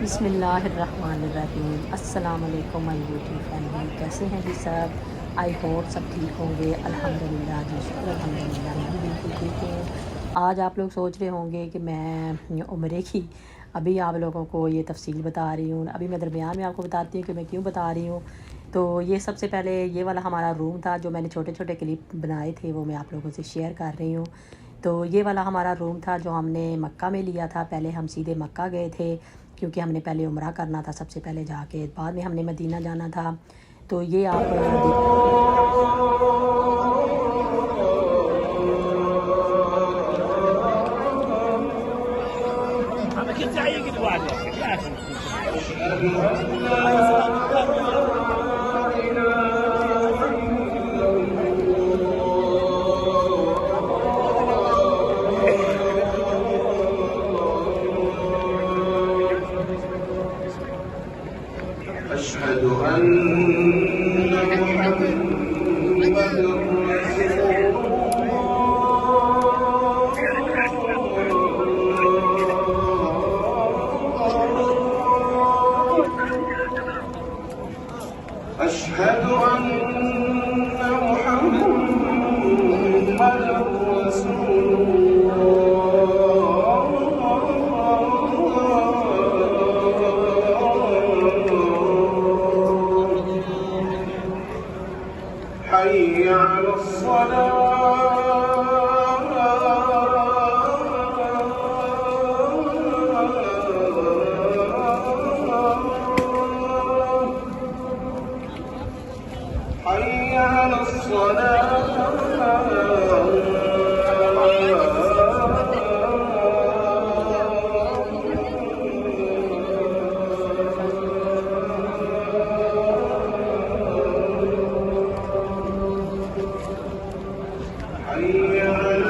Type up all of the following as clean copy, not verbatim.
بسم اللہ الرحمن الرحیم۔ السلام علیکم مائی یوٹیوب فیملی، کیسے ہیں جی سب؟ آئی ہوپ سب ٹھیک ہوں گے، الحمدللہ جی شکر الحمدللہ، میں بھی بالکل ٹھیک ہوں۔ آج آپ لوگ سوچ رہے ہوں گے کہ میں عمرے کی ابھی آپ لوگوں کو یہ تفصیل بتا رہی ہوں، ابھی میں درمیان میں آپ کو بتاتی ہوں کہ میں کیوں بتا رہی ہوں۔ تو یہ سب سے پہلے یہ والا ہمارا روم تھا جو میں نے چھوٹے چھوٹے کلپ بنائے تھے، وہ میں آپ لوگوں سے شیئر کر رہی ہوں۔ تو یہ والا ہمارا روم تھا جو ہم نے مکہ میں لیا تھا۔ پہلے ہم سیدھے مکہ گئے تھے کیونکہ ہم نے پہلے عمرہ کرنا تھا سب سے پہلے جا کے، بعد میں ہم نے مدینہ جانا تھا۔ تو یہ آپ أشهد أن محمد أشهد أن محمد رسول حي على الصلاة حي على حي على حي على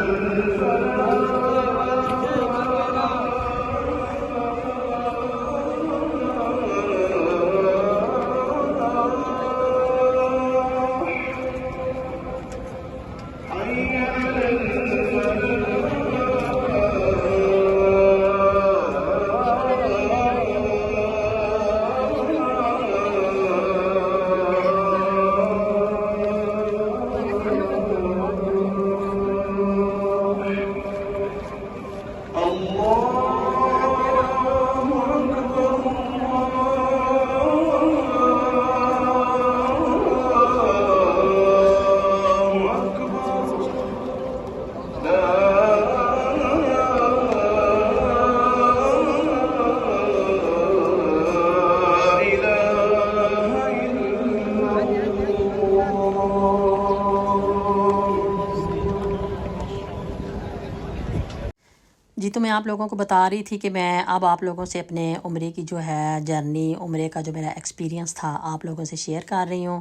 جی تو میں آپ لوگوں کو بتا رہی تھی کہ میں اب آپ لوگوں سے اپنے عمرے کی جو ہے جرنی، عمرے کا جو میرا ایکسپیرینس تھا آپ لوگوں سے شیئر کر رہی ہوں۔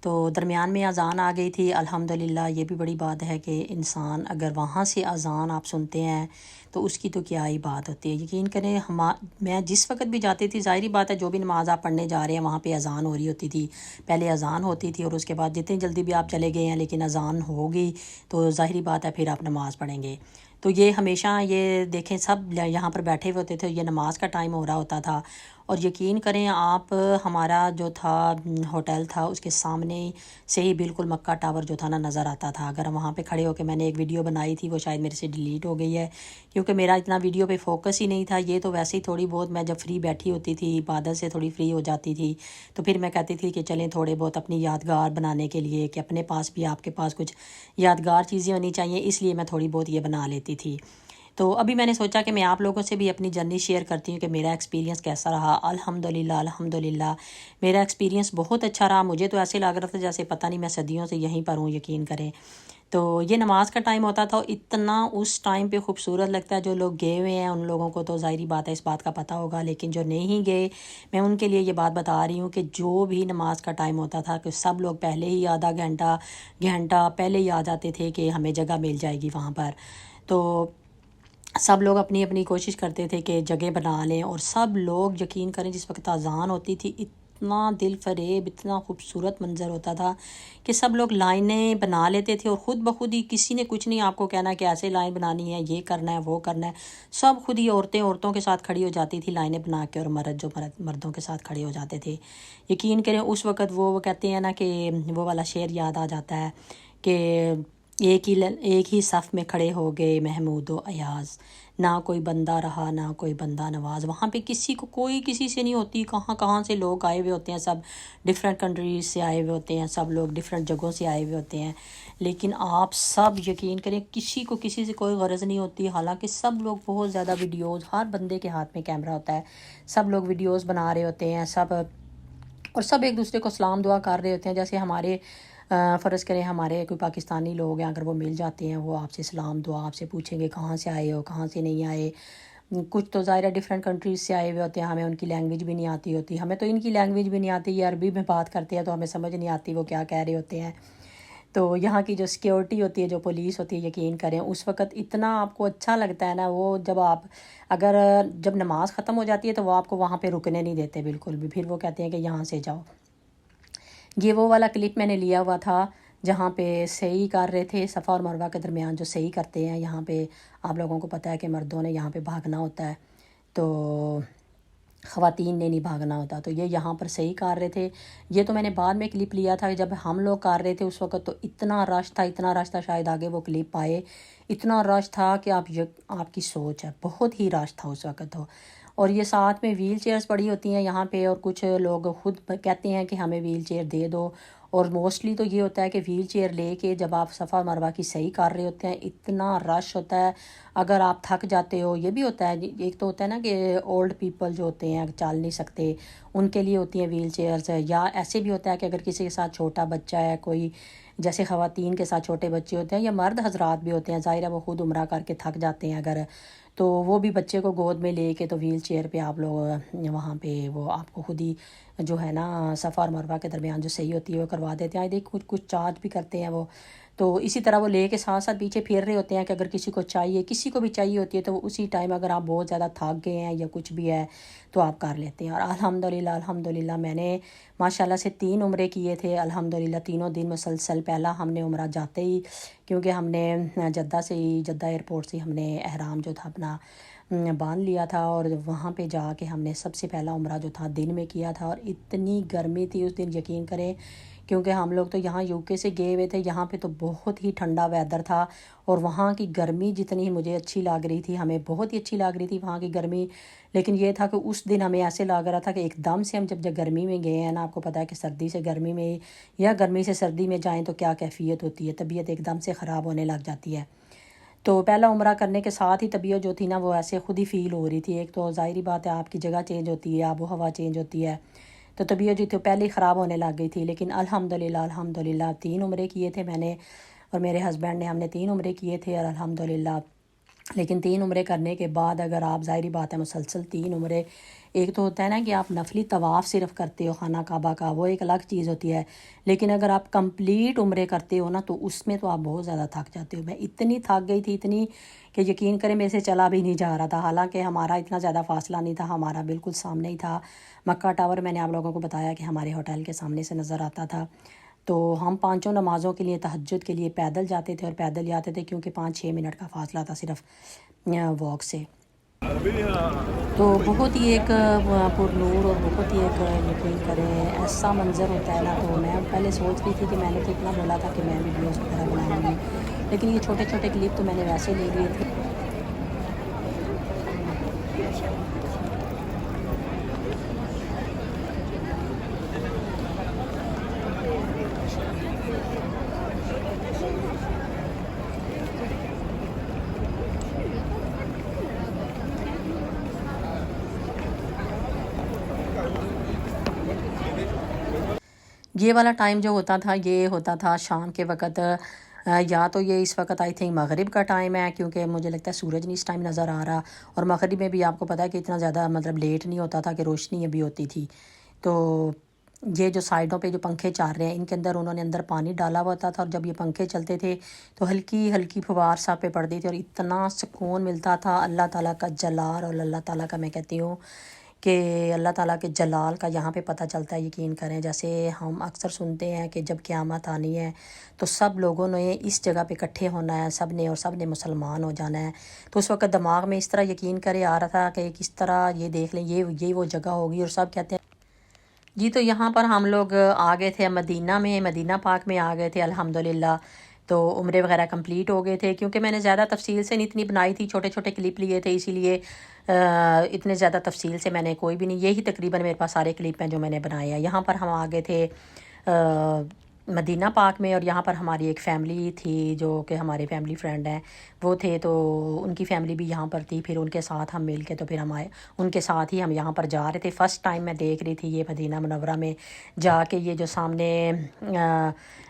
تو درمیان میں اذان آ گئی تھی، الحمدللہ یہ بھی بڑی بات ہے کہ انسان اگر وہاں سے اذان آپ سنتے ہیں تو اس کی تو کیا ہی بات ہوتی ہے۔ یقین کریں میں جس وقت بھی جاتی تھی، ظاہری بات ہے جو بھی نماز آپ پڑھنے جا رہے ہیں وہاں پہ اذان ہو رہی ہوتی تھی۔ پہلے اذان ہوتی تھی اور اس کے بعد جتنی جلدی بھی آپ چلے گئے ہیں لیکن اذان ہوگی تو ظاہری بات ہے پھر آپ نماز پڑھیں گے۔ تو یہ ہمیشہ یہ دیکھیں سب یہاں پر بیٹھے ہوئے ہوتے تھے، یہ نماز کا ٹائم ہو رہا ہوتا تھا، اور یقین کریں آپ ہمارا جو تھا ہوٹل تھا اس کے سامنے سے ہی بالکل مکہ ٹاور جو تھا نا نظر آتا تھا۔ اگر ہم وہاں پہ کھڑے ہو کے میں نے ایک ویڈیو بنائی تھی، وہ شاید میرے سے ڈیلیٹ ہو گئی ہے کیونکہ میرا اتنا ویڈیو پہ فوکس ہی نہیں تھا۔ یہ تو ویسے ہی تھوڑی بہت میں جب فری بیٹھی ہوتی تھی، عبادت سے تھوڑی فری ہو جاتی تھی تو پھر میں کہتی تھی کہ چلیں تھوڑے بہت اپنی یادگار بنانے کے لیے کہ اپنے پاس بھی آپ کے پاس کچھ یادگار چیزیں ہونی چاہیے، اس لیے میں تھوڑی بہت یہ بنا لیتی تھی۔ تو ابھی میں نے سوچا کہ میں آپ لوگوں سے بھی اپنی جرنی شیئر کرتی ہوں کہ میرا ایکسپیرینس کیسا رہا۔ الحمدللہ الحمدللہ میرا ایکسپیرینس بہت اچھا رہا۔ مجھے تو ایسے لگ رہا تھا جیسے پتہ نہیں میں صدیوں سے یہیں پر ہوں، یقین کریں۔ تو یہ نماز کا ٹائم ہوتا تھا، اتنا اس ٹائم پہ خوبصورت لگتا ہے۔ جو لوگ گئے ہوئے ہیں ان لوگوں کو تو ظاہری بات ہے اس بات کا پتہ ہوگا، لیکن جو نہیں گئے میں ان کے لیے یہ بات بتا رہی ہوں کہ جو بھی نماز کا ٹائم ہوتا تھا کہ سب لوگ پہلے ہی آدھا گھنٹہ پہلے ہی آ جاتے تھے کہ ہمیں جگہ مل جائے گی وہاں پر۔ تو سب لوگ اپنی اپنی کوشش کرتے تھے کہ جگہ بنا لیں، اور سب لوگ یقین کریں جس وقت اذان ہوتی تھی اتنا دل فریب، اتنا خوبصورت منظر ہوتا تھا کہ سب لوگ لائنیں بنا لیتے تھے، اور خود بخود ہی کسی نے کچھ نہیں آپ کو کہنا کہ ایسے لائن بنانی ہے، یہ کرنا ہے، وہ کرنا ہے، سب خود ہی عورتوں کے ساتھ کھڑی ہو جاتی تھی لائنیں بنا کے، اور مردوں کے ساتھ کھڑے ہو جاتے تھے۔ یقین کریں اس وقت وہ کہتے ہیں نا کہ وہ والا شعر یاد آ جاتا ہے کہ ایک ہی صف میں کھڑے ہو گئے محمود و ایاز، نہ کوئی بندہ رہا نہ کوئی بندہ نواز۔ وہاں پہ کسی کو کوئی کسی سے نہیں ہوتی، کہاں کہاں سے لوگ آئے ہوئے ہوتے ہیں، سب ڈفرینٹ کنٹریز سے آئے ہوئے ہوتے ہیں، سب لوگ ڈفرینٹ جگہوں سے آئے ہوئے ہوتے ہیں، لیکن آپ سب یقین کریں کسی کو کسی سے کوئی غرض نہیں ہوتی۔ حالانکہ سب لوگ بہت زیادہ ویڈیوز، ہر بندے کے ہاتھ میں کیمرہ ہوتا ہے، سب لوگ ویڈیوز بنا رہے ہوتے ہیں، اور سب ایک دوسرے کو سلام دعا کر رہے ہوتے ہیں۔ جیسے ہمارے فرض کریں ہمارے کوئی پاکستانی لوگ ہیں، اگر وہ مل جاتے ہیں، وہ آپ سے سلام دعا آپ سے پوچھیں گے کہاں سے آئے ہو، کہاں سے نہیں آئے۔ کچھ تو ظاہر ہے ڈفرینٹ کنٹریز سے آئے ہوئے ہوتے ہیں، ہمیں ان کی لینگویج بھی نہیں آتی ہوتی، ہمیں تو ان کی لینگویج بھی نہیں آتی، یہ عربی میں بات کرتے ہیں تو ہمیں سمجھ نہیں آتی وہ کیا کہہ رہے ہوتے ہیں۔ تو یہاں کی جو سیکیورٹی ہوتی ہے، جو پولیس ہوتی ہے، یقین کریں اس وقت اتنا آپ کو اچھا لگتا ہے نا، وہ جب نماز ختم ہو جاتی ہے تو وہ آپ کو وہاں پہ رکنے نہیں دیتے بالکل بھی، پھر وہ کہتے ہیں کہ یہاں سے جاؤ۔ یہ وہ والا کلپ میں نے لیا ہوا تھا جہاں پہ صحیح کر رہے تھے، صفا اور مروہ کے درمیان جو صحیح کرتے ہیں، یہاں پہ آپ لوگوں کو پتہ ہے کہ مردوں نے یہاں پہ بھاگنا ہوتا ہے، تو خواتین نے نہیں بھاگنا ہوتا، تو یہ یہاں پر صحیح کر رہے تھے۔ یہ تو میں نے بعد میں کلپ لیا تھا، جب ہم لوگ کر رہے تھے اس وقت تو اتنا رش تھا، شاید آگے وہ کلپ آئے، اتنا رش تھا کہ آپ کی سوچ ہے، بہت ہی رش تھا اس وقت تو۔ اور یہ ساتھ میں ویل چیئرز پڑی ہوتی ہیں یہاں پہ، اور کچھ لوگ خود کہتے ہیں کہ ہمیں ویل چیئر دے دو، اور موسٹلی تو یہ ہوتا ہے کہ ویل چیئر لے کے جب آپ صفا مروہ کی صحیح کر رہے ہوتے ہیں اتنا رش ہوتا ہے، اگر آپ تھک جاتے ہو، یہ بھی ہوتا ہے، ایک تو ہوتا ہے نا کہ اولڈ پیپل جو ہوتے ہیں چل نہیں سکتے، ان کے لیے ہوتی ہیں ویل چیئرز، یا ایسے بھی ہوتا ہے کہ اگر کسی کے ساتھ چھوٹا بچہ ہے، کوئی جیسے خواتین کے ساتھ چھوٹے بچے ہوتے ہیں، یا مرد حضرات بھی ہوتے ہیں، ظاہر ہے وہ خود عمرہ کر کے تھک جاتے ہیں اگر، تو وہ بھی بچے کو گود میں لے کے تو ویل چیئر پہ آپ لوگ وہاں پہ وہ آپ کو خود ہی جو ہے نا صفا اور مروہ کے درمیان جو صحیح ہوتی ہے وہ کروا دیتے ہیں۔ دیکھ کچھ چارج بھی کرتے ہیں وہ، تو اسی طرح وہ لے کے ساتھ ساتھ پیچھے پھیر رہے ہوتے ہیں کہ اگر کسی کو بھی چاہیے ہوتی ہے تو وہ اسی ٹائم اگر آپ بہت زیادہ تھک گئے ہیں یا کچھ بھی ہے تو آپ کر لیتے ہیں۔ اور الحمدللہ میں نے ماشاءاللہ سے 3 عمرے کیے تھے، الحمدللہ تینوں دن مسلسل۔ پہلا ہم نے عمرہ جاتے ہی، کیونکہ ہم نے جدہ ایئرپورٹ سے ہم نے احرام جو تھا اپنا باندھ لیا تھا، اور وہاں پہ جا کے ہم نے سب سے پہلا عمرہ جو تھا دن میں کیا تھا، اور اتنی گرمی تھی اس دن یقین کریں، کیونکہ ہم لوگ تو یہاں UK سے گئے ہوئے تھے، یہاں پہ تو بہت ہی ٹھنڈا ویدر تھا، اور وہاں کی گرمی جتنی مجھے اچھی لگ رہی تھی، ہمیں بہت ہی اچھی لگ رہی تھی وہاں کی گرمی، لیکن یہ تھا کہ اس دن ہمیں ایسے لگ رہا تھا کہ ایک دم سے ہم جب گرمی میں گئے ہیں نا، آپ کو پتہ ہے کہ سردی سے گرمی میں یا گرمی سے سردی میں جائیں تو کیا کیفیت ہوتی ہے، طبیعت ایک دم سے خراب ہونے لگ جاتی ہے۔ تو پہلا عمرہ کرنے کے ساتھ ہی طبیعت جو تھی نا وہ ایسے خود ہی فیل ہو رہی تھی، ایک تو ظاہری بات ہے آپ کی جگہ چینج ہوتی ہے، آب و ہوا چینج ہوتی ہے، تو طبیعت جو تھی پہلے ہی خراب ہونے لگ گئی تھی، لیکن الحمدللہ 3 عمرے کیے تھے میں نے اور میرے ہسبینڈ نے، ہم نے 3 عمرے کیے تھے، اور الحمدللہ لیکن 3 عمرے کرنے کے بعد اگر آپ ظاہری بات ہے مسلسل 3 عمرے، ایک تو ہوتا ہے نا کہ آپ نفلی طواف صرف کرتے ہو خانہ کعبہ کا، وہ ایک الگ چیز ہوتی ہے، لیکن اگر آپ کمپلیٹ عمرے کرتے ہو نا تو اس میں تو آپ بہت زیادہ تھک جاتے ہو۔ میں اتنی تھک گئی تھی، اتنی کہ یقین کریں میرے سے چلا بھی نہیں جا رہا تھا، حالانکہ ہمارا اتنا زیادہ فاصلہ نہیں تھا، ہمارا بالکل سامنے ہی تھا مکہ ٹاور، میں نے آپ لوگوں کو بتایا کہ ہمارے ہوٹل کے سامنے سے نظر آتا تھا، تو ہم 5 نمازوں کے لیے تہجد کے لیے پیدل جاتے تھے، اور پیدل ہی آتے تھے کیونکہ 5-6 منٹ کا فاصلہ تھا صرف واک سے۔ تو بہت ہی ایک پر نور اور بہت ہی ایک یقین کریں ایسا منظر ہوتا ہے نا، تو میں پہلے سوچ رہی تھی کہ میں نے تو اتنا بولا تھا کہ میں ویڈیوز وغیرہ بناؤں گی، لیکن یہ چھوٹے چھوٹے کلپ تو میں نے ویسے لے لیے تھے۔ یہ والا ٹائم جو ہوتا تھا یہ ہوتا تھا شام کے وقت، یا تو یہ اس وقت آئی تھنک مغرب کا ٹائم ہے، کیونکہ مجھے لگتا ہے سورج نہیں اس ٹائم نظر آ رہا، اور مغرب میں بھی آپ کو پتہ ہے کہ اتنا زیادہ مطلب لیٹ نہیں ہوتا تھا کہ روشنی ابھی ہوتی تھی، تو یہ جو سائڈوں پہ جو پنکھے چل رہے ہیں ان کے اندر انہوں نے اندر پانی ڈالا ہوا ہوتا تھا، اور جب یہ پنکھے چلتے تھے تو ہلکی ہلکی پھوار سا پہ پڑتی تھی، اور اتنا سکون ملتا تھا، اللہ تعالیٰ کا جلال، اور اللہ تعالیٰ کا میں کہتی ہوں کہ اللہ تعالیٰ کے جلال کا یہاں پہ پتہ چلتا ہے. یقین کریں جیسے ہم اکثر سنتے ہیں کہ جب قیامت آنی ہے تو سب لوگوں نے اس جگہ پہ اکٹھے ہونا ہے، سب نے مسلمان ہو جانا ہے. تو اس وقت دماغ میں اس طرح یقین کرے آ رہا تھا کہ کس طرح یہ دیکھ لیں یہ وہ جگہ ہوگی. اور سب کہتے ہیں جی. تو یہاں پر ہم لوگ آ گئے تھے مدینہ پاک میں آ گئے تھے الحمدللہ. تو عمرے وغیرہ کمپلیٹ ہو گئے تھے، کیونکہ میں نے زیادہ تفصیل سے نہیں اتنی بنائی تھی، چھوٹے چھوٹے کلپ لیے تھے، اسی لیے اتنے زیادہ تفصیل سے میں نے کوئی بھی نہیں. یہی تقریباً میرے پاس سارے کلپ ہیں جو میں نے بنائے ہیں. یہاں پر ہم آ گئے تھے مدینہ پاک میں، اور یہاں پر ہماری ایک فیملی تھی جو کہ ہمارے فیملی فرینڈ ہیں وہ تھے. تو ان کی فیملی بھی یہاں پر تھی. پھر ان کے ساتھ ہم مل کے تو پھر ہم آئے، ان کے ساتھ ہی ہم یہاں پر جا رہے تھے. فرسٹ ٹائم میں دیکھ رہی تھی یہ مدینہ منورہ میں جا کے. یہ جو سامنے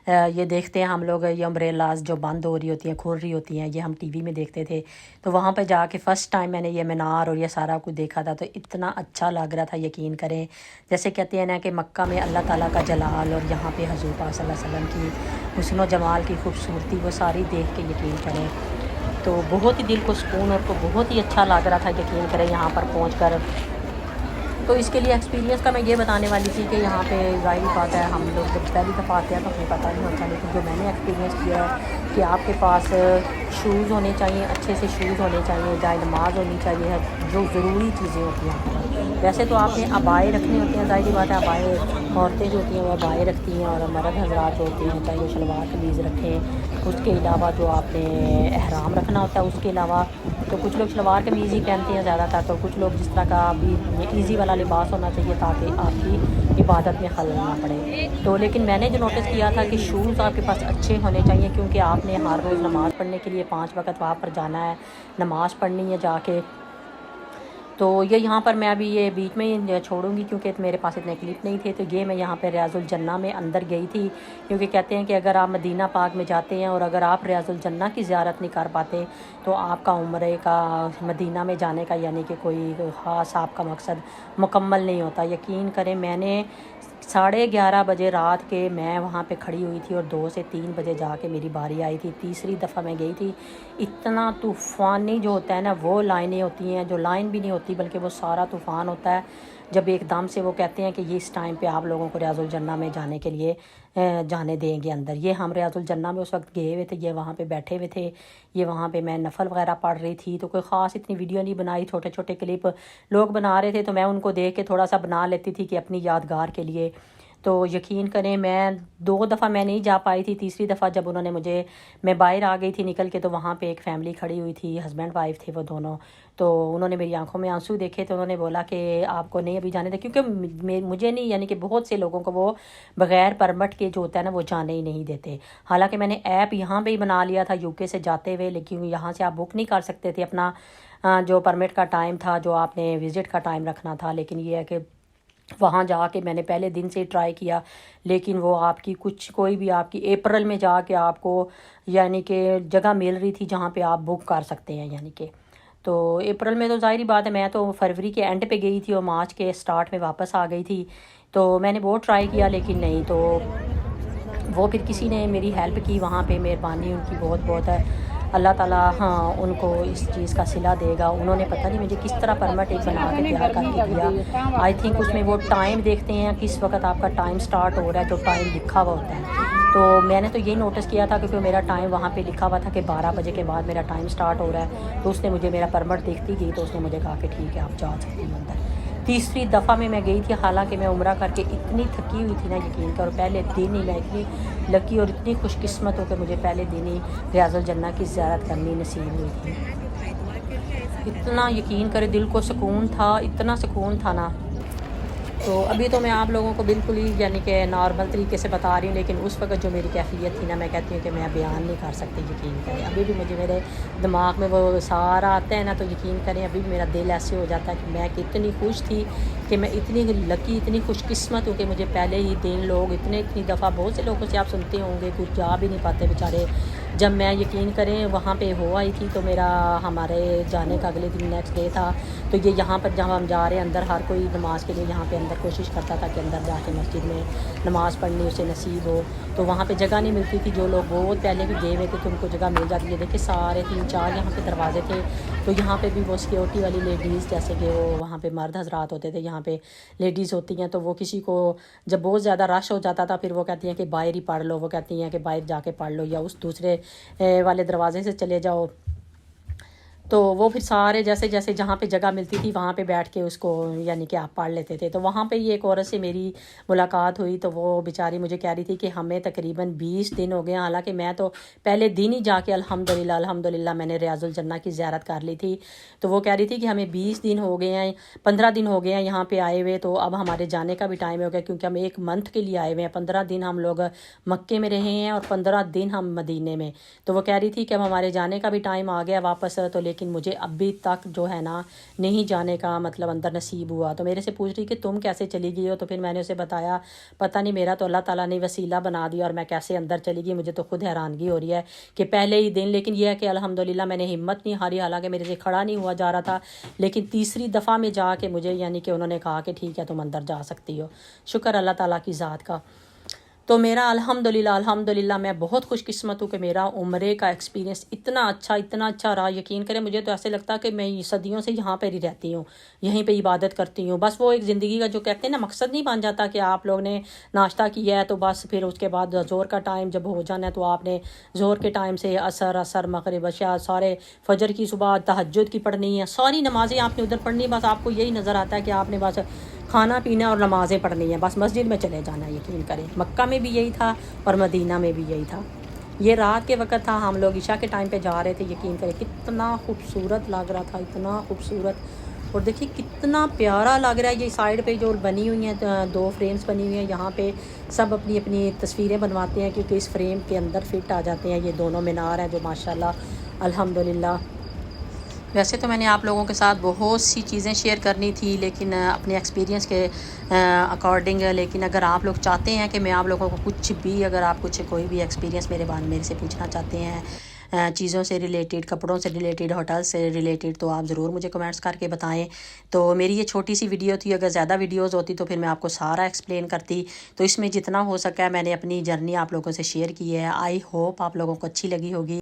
یہ دیکھتے ہیں ہم لوگ، یہ امبریلاز جو بند ہو رہی ہوتی ہیں، کھل رہی ہوتی ہیں، یہ ہم ٹی وی میں دیکھتے تھے. تو وہاں پہ جا کے فرسٹ ٹائم میں نے یہ مینار اور یہ سارا کچھ دیکھا تھا. تو اتنا اچھا لگ رہا تھا، یقین کریں جیسے کہتے ہیں نا کہ مکہ میں اللہ تعالیٰ کا جلال اور یہاں پہ حضور پاک صلی اللہ علیہ وسلم کی حسن و جمال کی خوبصورتی، وہ ساری دیکھ کے یقین کریں تو بہت ہی دل کو سکون اور کو بہت ہی اچھا لگ رہا تھا. یقین کریں یہاں پر پہنچ کر تو اس کے لیے ایکسپیرینس کا میں یہ بتانے والی تھی کہ یہاں پہ ظاہری بات ہے ہم لوگ جب پہلی دفعہ آتے ہیں تو ہمیں پتہ نہیں ہوتا، لیکن جو میں نے ایکسپیرینس کیا ہے کہ آپ کے پاس شوز ہونے چاہیے، اچھے سے شوز ہونے چاہیے، جائے نماز ہونی چاہیے، جو ضروری چیزیں ہوتی ہیں. ویسے تو آپ نے ابائے رکھنے ہوتے ہیں، ظاہری بات ہے ابائے عورتیں جو ہوتی ہیں وہ ابائے رکھتی ہیں، اور مرد حضرات جو ہوتے ہیں چاہے وہ شلوار قمیض رکھیں. اس کے علاوہ جو آپ نے احرام رکھنا ہوتا ہے اس کے علاوہ تو کچھ لوگ شلوار قمیض ہی پہنتے ہیں زیادہ تر. تو کچھ لوگ جس طرح کا بھی ایزی والا لباس ہونا چاہیے تاکہ آپ کی عبادت میں خلل نہ پڑے. تو لیکن میں نے جو نوٹس کیا تھا کہ شوز آپ کے پاس اچھے ہونے چاہیے، کیونکہ آپ نے ہر روز نماز پڑھنے کے لیے 5 وقت وہاں پر جانا ہے، نماز پڑھنی ہے جا کے. تو یہ یہاں پر میں ابھی یہ بیچ میں ہی چھوڑوں گی کیونکہ میرے پاس اتنے کلپ نہیں تھے. تو یہ میں یہاں پہ ریاض الجنہ میں اندر گئی تھی، کیونکہ کہتے ہیں کہ اگر آپ مدینہ پاک میں جاتے ہیں اور اگر آپ ریاض الجنہ کی زیارت نہیں کر پاتے تو آپ کا عمرے کا مدینہ میں جانے کا یعنی کہ کوئی خاص آپ کا مقصد مکمل نہیں ہوتا. یقین کریں میں نے 11:30 بجے رات کے میں وہاں پہ کھڑی ہوئی تھی اور 2 سے 3 بجے جا کے میری باری آئی تھی. تیسری دفعہ میں گئی تھی. اتنا طوفانی جو ہوتا ہے نا وہ لائنیں ہوتی ہیں، جو لائن بھی نہیں ہوتی بلکہ وہ سارا طوفان ہوتا ہے جب ایک دم سے وہ کہتے ہیں کہ یہ اس ٹائم پہ آپ لوگوں کو ریاض الجنہ میں جانے کے لیے جانے دیں گے اندر. یہ ہم ریاض الجنہ میں اس وقت گئے ہوئے تھے، یہ وہاں پہ بیٹھے ہوئے تھے، یہ وہاں پہ میں نفل وغیرہ پڑھ رہی تھی. تو کوئی خاص اتنی ویڈیو نہیں بنائی، چھوٹے چھوٹے کلپ لوگ بنا رہے تھے تو میں ان کو دیکھ کے تھوڑا سا بنا لیتی تھی کہ اپنی یادگار کے لیے. تو یقین کریں میں 2 دفعہ میں نہیں جا پائی تھی. تیسری دفعہ جب انہوں نے میں باہر آ گئی تھی نکل کے، تو وہاں پہ ایک فیملی کھڑی ہوئی تھی، ہسبینڈ وائف تھے وہ دونوں. تو انہوں نے میری آنکھوں میں آنسو دیکھے تو انہوں نے بولا کہ آپ کو نہیں ابھی جانے دیں، کیونکہ مجھے نہیں یعنی کہ بہت سے لوگوں کو وہ بغیر پرمٹ کے جو ہوتا ہے نا وہ جانے ہی نہیں دیتے. حالانکہ میں نے ایپ یہاں پہ ہی بنا لیا تھا UK سے جاتے ہوئے، لیکن یہاں سے آپ بک نہیں کر سکتے تھے اپنا جو پرمٹ کا ٹائم تھا، جو آپ نے وزٹ کا ٹائم رکھنا تھا. لیکن یہ ہے کہ وہاں جا کے میں نے پہلے دن سے ٹرائی کیا، لیکن وہ آپ کی کوئی بھی آپ کی اپریل میں جا کے آپ کو یعنی کہ جگہ مل رہی تھی جہاں پہ آپ بک کر سکتے ہیں. یعنی کہ تو اپریل میں تو ظاہری بات ہے میں تو فروری کے اینڈ پہ گئی تھی اور مارچ کے سٹارٹ میں واپس آ گئی تھی. تو میں نے بہت ٹرائی کیا لیکن نہیں. تو وہ پھر کسی نے میری ہیلپ کی وہاں پہ، مہربانی ان کی بہت بہت ہے. اللہ تعالیٰ ان کو اس چیز کا صلہ دے گا. انہوں نے پتہ نہیں مجھے کس طرح پرمٹ ایک بنا کے تیار کر کے دیا. آئی تھنک اس میں وہ ٹائم دیکھتے ہیں کس وقت آپ کا ٹائم سٹارٹ ہو رہا ہے، جو ٹائم لکھا ہوا ہوتا ہے. تو میں نے تو یہی نوٹس کیا تھا کیونکہ میرا ٹائم وہاں پہ لکھا ہوا تھا کہ 12 بجے کے بعد میرا ٹائم سٹارٹ ہو رہا ہے. تو اس نے مجھے میرا پرمٹ دیکھتی گئی تو اس نے مجھے کہا کہ ٹھیک ہے آپ جا سکتی ہیں اندر. تیسری دفعہ میں گئی تھی، حالانکہ میں عمرہ کر کے اتنی تھکی ہوئی تھی نا یقین کر. اور پہلے دن ہی میں اتنی لکی اور اتنی خوش قسمت ہو کہ مجھے پہلے دن ہی ریاض الجنہ کی زیارت کرنی نصیب ہوئی تھی. اتنا یقین کرے دل کو سکون تھا، اتنا سکون تھا نا. تو ابھی تو میں آپ لوگوں کو بالکل ہی یعنی کہ نارمل طریقے سے بتا رہی ہوں، لیکن اس وقت جو میری کیفیت تھی نا میں کہتی ہوں کہ میں بیان نہیں کر سکتی. یقین کریں ابھی بھی مجھے میرے دماغ میں وہ سارا آتا ہے نا، تو یقین کریں ابھی بھی میرا دل ایسے ہو جاتا ہے کہ میں کتنی خوش تھی، کہ میں اتنی لکی اتنی خوش قسمت ہوں کہ مجھے پہلے ہی دن لوگ اتنی دفعہ بہت سے لوگوں سے آپ سنتے ہوں گے کچھ جا بھی نہیں پاتے بیچارے. جب میں یقین کریں وہاں پہ ہو آئی تھی تو میرا ہمارے جانے کا اگلے دن نیکسٹ ڈے تھا. تو یہ یہاں پر جہاں ہم جا رہے ہیں اندر، ہر کوئی نماز کے لیے یہاں پہ اندر کوشش کرتا تھا کہ اندر جا کے مسجد میں نماز پڑھنی اسے نصیب ہو. تو وہاں پہ جگہ نہیں ملتی تھی. جو لوگ بہت پہلے بھی گئے ہوئے تھے تو ان کو جگہ مل جاتی ہے. دیکھیں سارے 3-4 یہاں پہ دروازے تھے، تو یہاں پہ بھی وہ سیکورٹی والی لیڈیز، جیسے کہ وہ وہاں پہ مرد حضرات ہوتے تھے، یہاں پہ لیڈیز ہوتی ہیں، تو وہ کسی کو جب بہت زیادہ رش ہو جاتا تھا پھر وہ کہتی ہیں کہ باہر ہی پڑھ لو، وہ کہتی ہیں کہ باہر جا کے پڑھ لو یا اس دوسرے والے دروازے سے چلے جاؤ. تو وہ پھر سارے جیسے جیسے جہاں پہ جگہ ملتی تھی وہاں پہ بیٹھ کے اس کو یعنی کہ آپ پڑھ لیتے تھے. تو وہاں پہ یہ ایک عورت سے میری ملاقات ہوئی، تو وہ بیچاری مجھے کہہ رہی تھی کہ ہمیں تقریباً 20 دن ہو گئے ہیں، حالانکہ میں تو پہلے دن ہی جا کے الحمدللہ میں نے ریاض الجنہ کی زیارت کر لی تھی. تو وہ کہہ رہی تھی کہ ہمیں 20 دن ہو گئے ہیں، 15 دن ہو گئے ہیں یہاں پہ آئے ہوئے، تو اب ہمارے جانے کا بھی ٹائم ہو گیا، کیونکہ ہم 1 منتھ کے لیے آئے ہوئے ہیں. 15 دن ہم لوگ مکے میں رہے ہیں اور 15 دن ہم مدینے میں. تو وہ کہہ رہی تھی کہ اب ہمارے جانے کا بھی ٹائم آ گیا واپس، تو لیکن مجھے ابھی تک جو ہے نا نہیں جانے کا مطلب اندر نصیب ہوا. تو میرے سے پوچھ رہی کہ تم کیسے چلی گئی ہو؟ تو پھر میں نے اسے بتایا پتہ نہیں میرا تو اللہ تعالیٰ نے وسیلہ بنا دیا اور میں کیسے اندر چلی گئی. مجھے تو خود حیرانگی ہو رہی ہے کہ پہلے ہی دن، لیکن یہ ہے کہ الحمدللہ میں نے ہمت نہیں ہاری، حالانکہ میرے سے کھڑا نہیں ہوا جا رہا تھا، لیکن تیسری دفعہ میں جا کے مجھے یعنی کہ انہوں نے کہا کہ ٹھیک ہے تم اندر جا سکتی ہو. شکر اللہ تعالیٰ کی ذات کا. تو میرا الحمدللہ میں بہت خوش قسمت ہوں کہ میرا عمرے کا ایکسپیرینس اتنا اچھا رہا. یقین کریں مجھے تو ایسے لگتا کہ میں صدیوں سے یہاں پہ ہی رہتی ہوں، یہیں پہ عبادت کرتی ہوں. بس وہ ایک زندگی کا جو کہتے ہیں نا مقصد نہیں بن جاتا کہ آپ لوگ نے ناشتہ کیا ہے تو بس پھر اس کے بعد ظہر کا ٹائم جب ہو جانا ہے تو آپ نے ظہر کے ٹائم سے عصر مغرب عشاء سارے فجر کی صبح تہجد کی پڑھنی ہے، ساری نمازیں آپ نے ادھر پڑھنی. بس آپ کو یہی نظر آتا ہے کہ آپ نے بس کھانا پینا اور نمازیں پڑھنی ہیں، بس مسجد میں چلے جانا ہے. یقین کریں مکہ میں بھی یہی تھا اور مدینہ میں بھی یہی تھا. یہ رات کے وقت تھا، ہم لوگ عشاء کے ٹائم پہ جا رہے تھے. یقین کریں کتنا خوبصورت لگ رہا تھا، اتنا خوبصورت. اور دیکھیے کتنا پیارا لگ رہا ہے. یہ سائڈ پہ جو بنی ہوئی ہیں 2 فریمز بنی ہوئی ہیں، یہاں پہ سب اپنی اپنی تصویریں بنواتے ہیں کیونکہ اس فریم کے اندر فٹ آ جاتے ہیں. یہ دونوں مینار ہیں جو ماشاءاللہ الحمدللہ. ویسے تو میں نے آپ لوگوں کے ساتھ بہت سی چیزیں شیئر کرنی تھی لیکن اپنے ایکسپیرینس کے اکارڈنگ، لیکن اگر آپ لوگ چاہتے ہیں کہ میں آپ لوگوں کو کچھ بھی، اگر آپ کوئی بھی ایکسپیرینس میرے سے پوچھنا چاہتے ہیں چیزوں سے ریلیٹڈ، کپڑوں سے ریلیٹڈ، ہوٹل سے ریلیٹڈ، تو آپ ضرور مجھے کمنٹس کر کے بتائیں. تو میری یہ چھوٹی سی ویڈیو تھی، اگر زیادہ ویڈیوز ہوتی تو پھر میں آپ کو سارا ایکسپلین کرتی. تو اس میں جتنا ہو سکا ہے میں نے اپنی جرنی آپ لوگوں سے شیئر کی ہے. آئی ہوپ آپ لوگوں کو اچھی لگی ہوگی.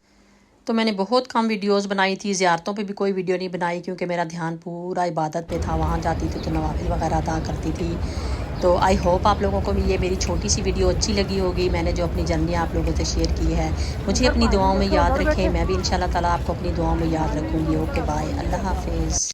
تو میں نے بہت کم ویڈیوز بنائی تھی، زیارتوں پہ بھی کوئی ویڈیو نہیں بنائی کیونکہ میرا دھیان پورا عبادت پہ تھا. وہاں جاتی تھی تو نوافل وغیرہ ادا کرتی تھی. تو آئی ہوپ آپ لوگوں کو بھی یہ میری چھوٹی سی ویڈیو اچھی لگی ہوگی. میں نے جو اپنی جرنی آپ لوگوں سے شیئر کی ہے. مجھے اپنی دعاؤں میں یاد رکھیں، میں بھی انشاءاللہ تعالیٰ آپ کو اپنی دعاؤں میں یاد رکھوں گی. اوکے بائے، اللہ حافظ.